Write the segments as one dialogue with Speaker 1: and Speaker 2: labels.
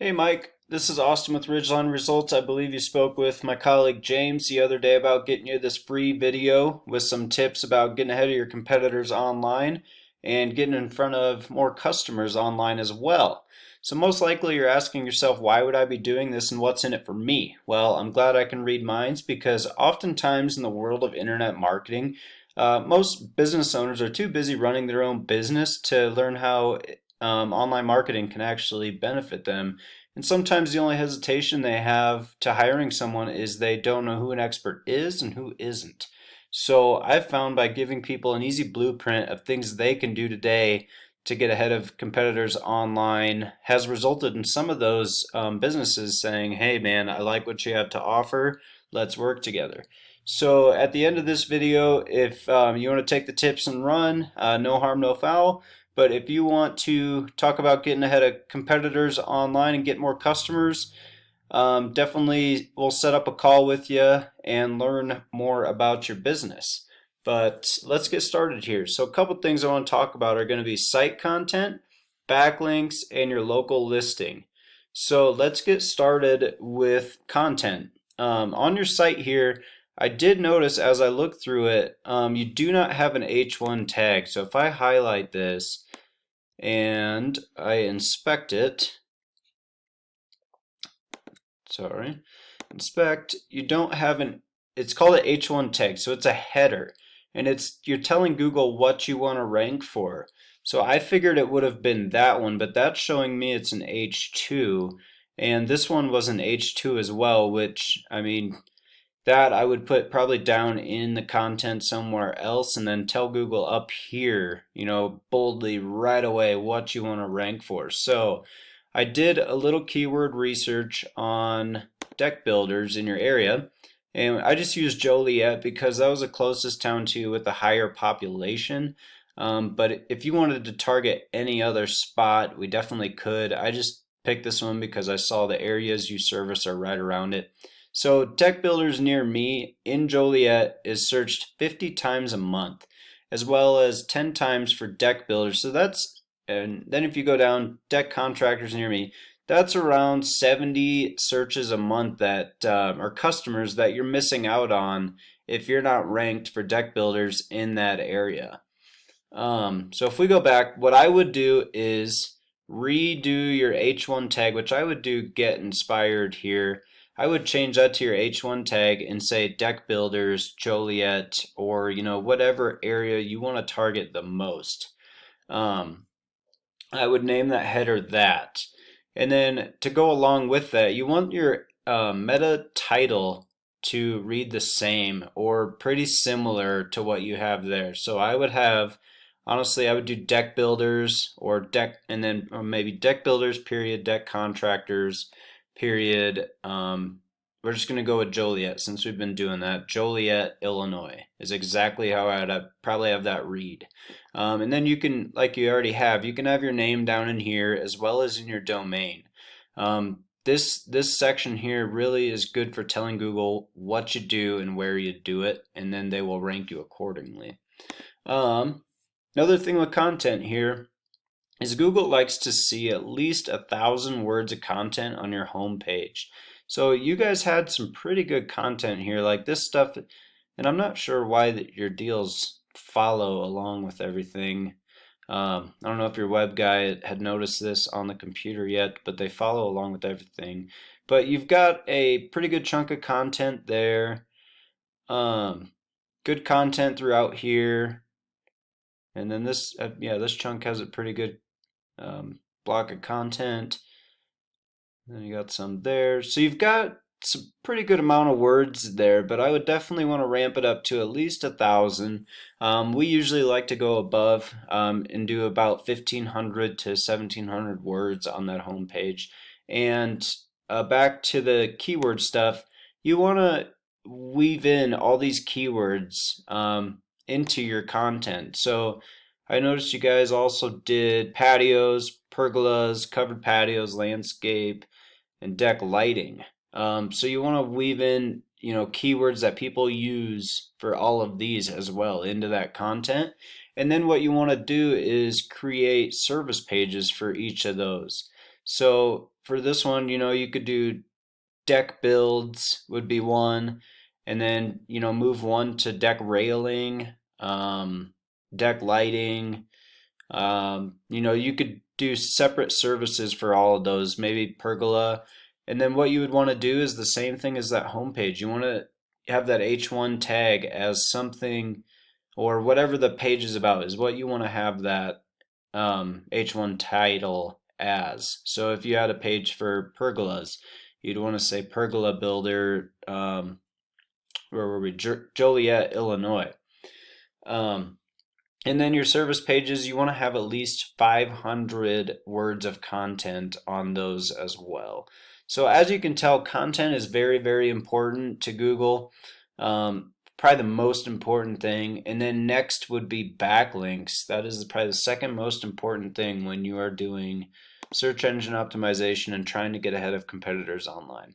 Speaker 1: Hey Mike, this is Austin with Ridgeline Results. I believe you spoke with my colleague James the other day about getting you this free video with some tips about getting ahead of your competitors online and getting in front of more customers online as well. So most likely you're asking yourself, why would I be doing this and what's in it for me? Well, I'm glad I can read minds because oftentimes in the world of internet marketing, most business owners are too busy running their own business to learn how online marketing can actually benefit them. And sometimes the only hesitation they have to hiring someone is they don't know who an expert is and who isn't. So I've found by giving people an easy blueprint of things they can do today to get ahead of competitors online has resulted in some of those businesses saying, hey man, I like what you have to offer. Let's work together. So at the end of this video, if you want to take the tips and run, no harm, no foul. But if you want to talk about getting ahead of competitors online and get more customers, definitely we'll set up a call with you and learn more about your business. But let's get started here. So a couple things I want to talk about are going to be site content, backlinks, and your local listing. So let's get started with content. On your site here, I did notice as I looked through it, you do not have an H1 tag. So if I highlight this and I inspect it, inspect, you don't have it's called an H1 tag, so it's a header. And you're telling Google what you want to rank for. So I figured it would have been that one, but that's showing me it's an H2. And this one was an H2 as well, which, I mean, that I would put probably down in the content somewhere else and then tell Google up here, boldly right away what you want to rank for. So I did a little keyword research on deck builders in your area, and I just used Joliet because that was the closest town to you with a higher population. But if you wanted to target any other spot, we definitely could. I just picked this one because I saw the areas you service are right around it. So deck builders near me in Joliet is searched 50 times a month, as well as 10 times for deck builders. And then if you go down deck contractors near me, that's around 70 searches a month that are customers that you're missing out on if you're not ranked for deck builders in that area. So if we go back, what I would do is redo your H1 tag, which I would do get inspired here. I would change that to your H1 tag and say deck builders, Joliet, or whatever area you want to target the most. I would name that header that. And then to go along with that, you want your meta title to read the same or pretty similar to what you have there. So I would have, honestly, I would do deck builders or deck, and then or maybe deck builders, period, deck contractors, period. We're just going to go with Joliet since we've been doing that. Joliet, Illinois is exactly how I would probably have that read. And then you can, like you already have, you can have your name down in here as well as in your domain. This section here really is good for telling Google what you do and where you do it, and then they will rank you accordingly. Another thing with content here is Google likes to see at least 1,000 words of content on your home page. So you guys had some pretty good content here, like this stuff, and I'm not sure why your deals follow along with everything. I don't know if your web guy had noticed this on the computer yet, but they follow along with everything. But you've got a pretty good chunk of content there. Good content throughout here. And then this, this chunk has a pretty good block of content. Then you got some there. So you've got some pretty good amount of words there, but I would definitely want to ramp it up to at least 1,000. We usually like to go above and do about 1,500 to 1,700 words on that home page. And back to the keyword stuff, you want to weave in all these keywords into your content. So I noticed you guys also did patios, pergolas, covered patios, landscape, and deck lighting. So you want to weave in, keywords that people use for all of these as well into that content. And then what you want to do is create service pages for each of those. So for this one, you could do deck builds would be one, and then move one to deck railing, deck lighting. You could do separate services for all of those, maybe pergola. And then what you would want to do is the same thing as that homepage. You want to have that H1 tag as something, or whatever the page is about, is what you want to have that H1 title as. So if you had a page for pergolas, you'd want to say pergola builder, where were we? Joliet, Illinois. And then your service pages, you want to have at least 500 words of content on those as well. So as you can tell, content is very, very important to Google. Probably the most important thing. And then next would be backlinks. That is probably the second most important thing when you are doing search engine optimization and trying to get ahead of competitors online.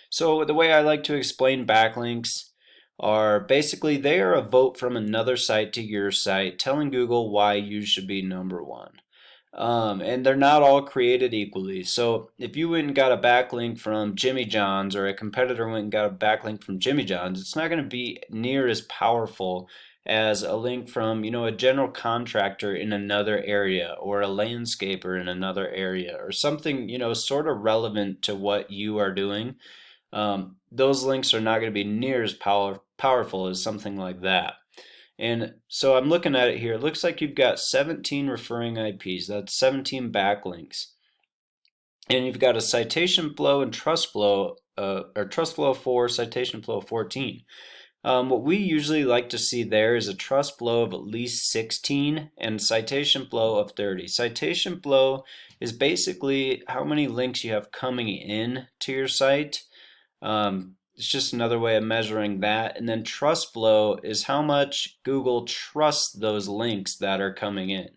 Speaker 1: So the way I like to explain backlinks are basically they are a vote from another site to your site telling Google why you should be number one. And they're not all created equally. So if you went and got a backlink from Jimmy John's, or a competitor went and got a backlink from Jimmy John's, it's not going to be near as powerful as a link from a general contractor in another area, or a landscaper in another area, or something sort of relevant to what you are doing. Those links are not going to be near as powerful as something like that. And so I'm looking at it here. It looks like you've got 17 referring IPs. That's 17 backlinks. And you've got a citation flow and trust flow, or trust flow 4, citation flow 14. What we usually like to see there is a trust flow of at least 16 and citation flow of 30. Citation flow is basically how many links you have coming in to your site. It's just another way of measuring that. And then trust flow is how much Google trusts those links that are coming in.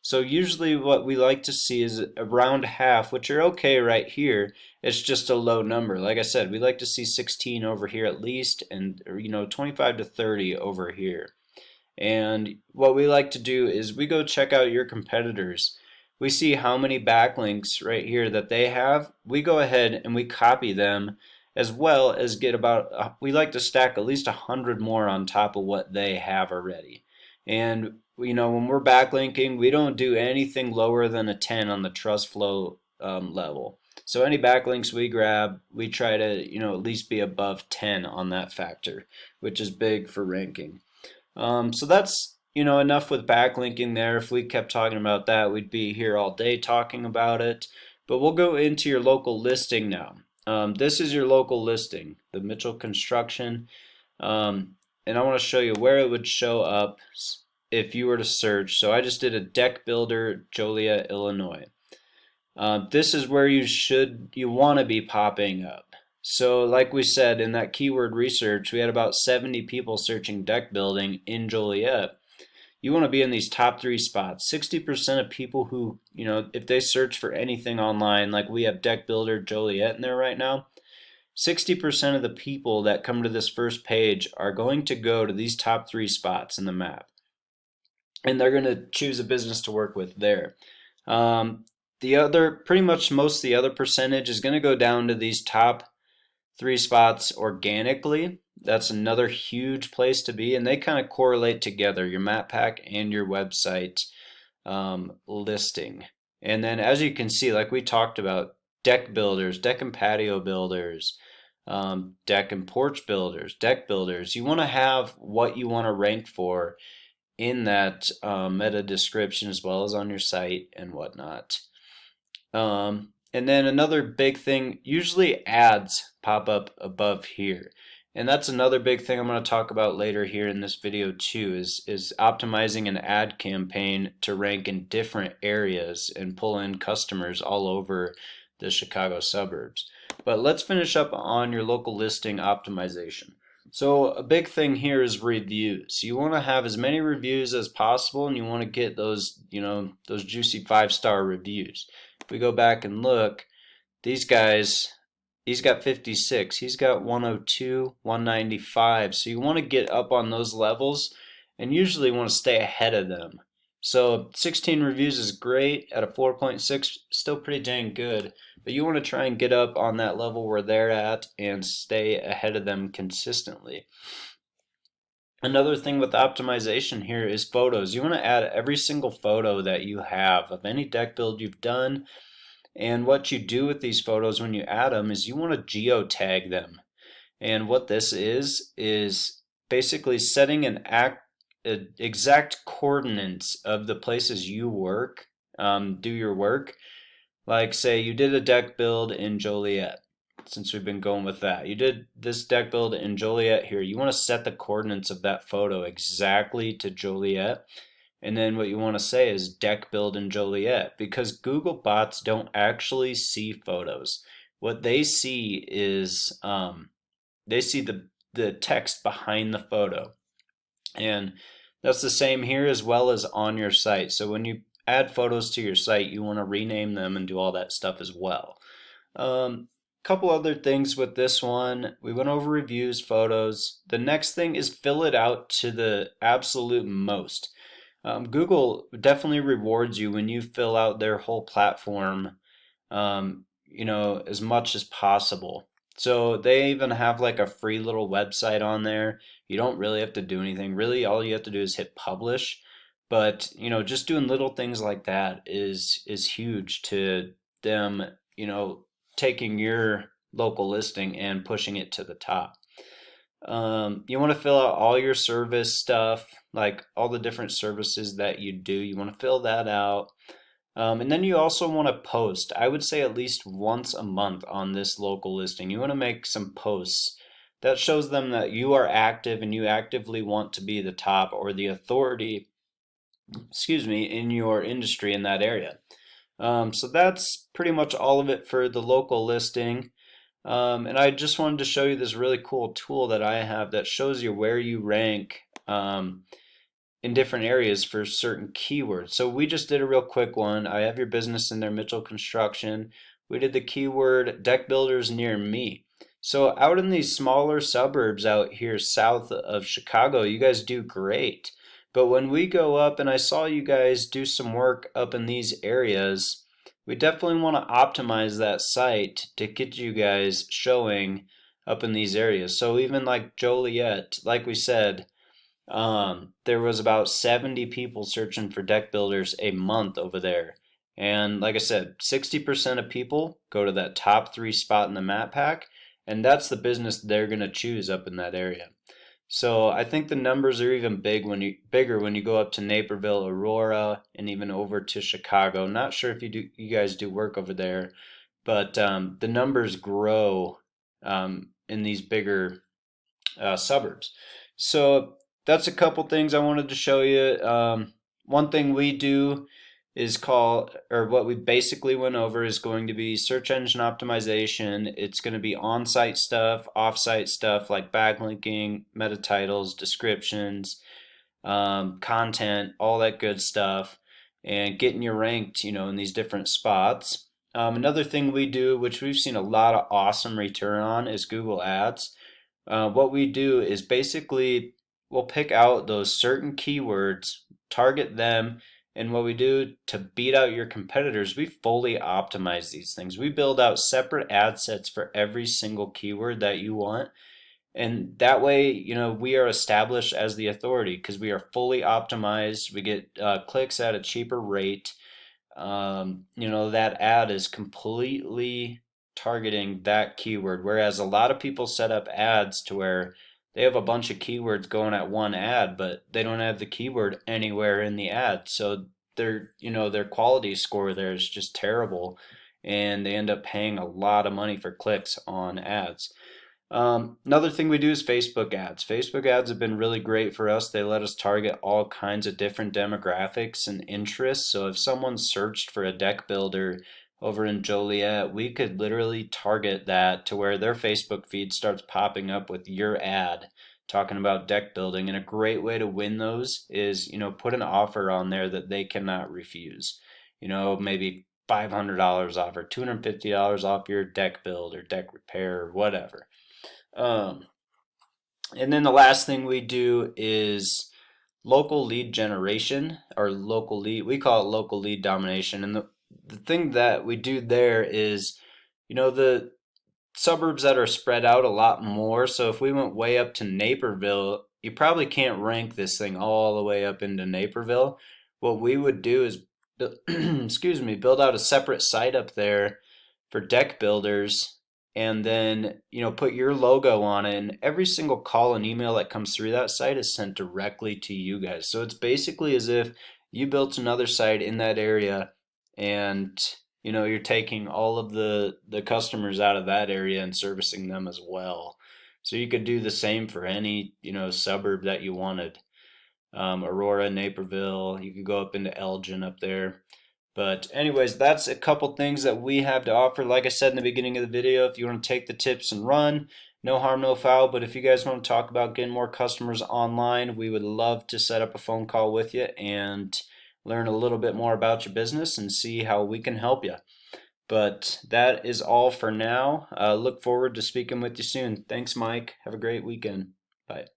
Speaker 1: So usually what we like to see is around half, which are okay right here. It's just a low number. Like I said, we like to see 16 over here at least, and 25 to 30 over here. And what we like to do is we go check out your competitors. We see how many backlinks right here that they have. We go ahead and we copy them, as well as get about, we like to stack at least 100 more on top of what they have already. And when we're backlinking, we don't do anything lower than a 10 on the trust flow level. So any backlinks we grab, we try to at least be above 10 on that factor, which is big for ranking. So that's enough with backlinking there. If we kept talking about that, we'd be here all day talking about it. But we'll go into your local listing now. This is your local listing, the Mitchell Construction, and I want to show you where it would show up if you were to search. So I just did a deck builder, Joliet, Illinois. This is where you want to be popping up. So like we said in that keyword research, we had about 70 people searching deck building in Joliet. You want to be in these top 3 spots. 60% of people who, if they search for anything online, like we have Deck Builder Joliet in there right now, 60% of the people that come to this first page are going to go to these top 3 spots in the map. And they're going to choose a business to work with there. Pretty much most of the other percentage is going to go down to these top 3 spots organically. That's another huge place to be, and they kind of correlate together, your map pack and your website listing. And then as you can see, like we talked about, deck builders, deck and patio builders, deck and porch builders, deck builders, you want to have what you want to rank for in that meta description, as well as on your site and whatnot. And then another big thing, usually ads pop up above here. And that's another big thing I'm going to talk about later here in this video too, is optimizing an ad campaign to rank in different areas and pull in customers all over the Chicago suburbs. But let's finish up on your local listing optimization. So a big thing here is reviews. You want to have as many reviews as possible, and you want to get those, those juicy 5-star reviews. If we go back and look, these guys, he's got 56, he's got 102, 195. So you want to get up on those levels and usually want to stay ahead of them. So 16 reviews is great at a 4.6, still pretty dang good. But you want to try and get up on that level where they're at and stay ahead of them consistently. Another thing with optimization here is photos. You want to add every single photo that you have of any deck build you've done. And what you do with these photos when you add them is you want to geotag them. And what this is basically setting exact coordinates of the places you work, do your work. Like, say you did a deck build in Joliet, since we've been going with that. You did this deck build in Joliet here. You want to set the coordinates of that photo exactly to Joliet. And then what you want to say is deck build in Joliet, because Google bots don't actually see photos. What they see is they see the text behind the photo. And that's the same here as well as on your site. So when you add photos to your site, you want to rename them and do all that stuff as well. Couple other things with this one. We went over reviews, photos. The next thing is fill it out to the absolute most. Google definitely rewards you when you fill out their whole platform, as much as possible. So they even have like a free little website on there. You don't really have to do anything. Really, all you have to do is hit publish. But, just doing little things like that is huge to them, taking your local listing and pushing it to the top. You want to fill out all your service stuff, like all the different services that you do. You want to fill that out. And then you also want to post. I would say at least once a month on this local listing. You want to make some posts that shows them that you are active and you actively want to be the top or the authority, in your industry in that area. So that's pretty much all of it for the local listing. And I just wanted to show you this really cool tool that I have that shows you where you rank in different areas for certain keywords. So we just did a real quick one. I have your business in there, Mitchell Construction. We did the keyword deck builders near me. So out in these smaller suburbs out here south of Chicago, you guys do great. But when we go up, and I saw you guys do some work up in these areas, we definitely want to optimize that site to get you guys showing up in these areas. So even like Joliet, like we said, there was about 70 people searching for deck builders a month over there. And like I said, 60% of people go to that top 3 spot in the map pack, and that's the business they're going to choose up in that area. So I think the numbers are even bigger when you go up to Naperville, Aurora, and even over to Chicago. Not sure if you guys do work over there, but the numbers grow in these bigger suburbs. So that's a couple things I wanted to show you. One thing we do is what we basically went over is going to be search engine optimization. It's going to be on-site stuff, off-site stuff like backlinking, meta titles, descriptions, content, all that good stuff, and getting you ranked, in these different spots. Another thing we do, which we've seen a lot of awesome return on, is Google Ads. What we do is basically we'll pick out those certain keywords, target them, and what we do to beat out your competitors, we fully optimize these things. We build out separate ad sets for every single keyword that you want. And that way, we are established as the authority because we are fully optimized. We get clicks at a cheaper rate. That ad is completely targeting that keyword. Whereas a lot of people set up ads to where they have a bunch of keywords going at one ad, but they don't have the keyword anywhere in the ad. So their quality score there is just terrible, and they end up paying a lot of money for clicks on ads. Another thing we do is Facebook ads. Facebook ads have been really great for us. They let us target all kinds of different demographics and interests. So if someone searched for a deck builder over in Joliet, we could literally target that to where their Facebook feed starts popping up with your ad talking about deck building. And a great way to win those is, put an offer on there that they cannot refuse. Maybe $500 off or $250 off your deck build or deck repair or whatever. And then the last thing we do is local lead generation, or local lead, we call it local lead domination. And the thing that we do there is, the suburbs that are spread out a lot more. So if we went way up to Naperville, you probably can't rank this thing all the way up into Naperville. What we would do is, excuse me, build out a separate site up there for deck builders, and then put your logo on it, and every single call and email that comes through that site is sent directly to you guys. So it's basically as if you built another site in that area, and you're taking all of the customers out of that area and servicing them as well. So you could do the same for any suburb that you wanted. Aurora, Naperville, you could go up into Elgin up there. But anyways, that's a couple things that we have to offer. Like I said in the beginning of the video, if you want to take the tips and run, no harm, no foul. But if you guys want to talk about getting more customers online, we would love to set up a phone call with you and learn a little bit more about your business and see how we can help you. But that is all for now. Look forward to speaking with you soon. Thanks, Mike. Have a great weekend. Bye.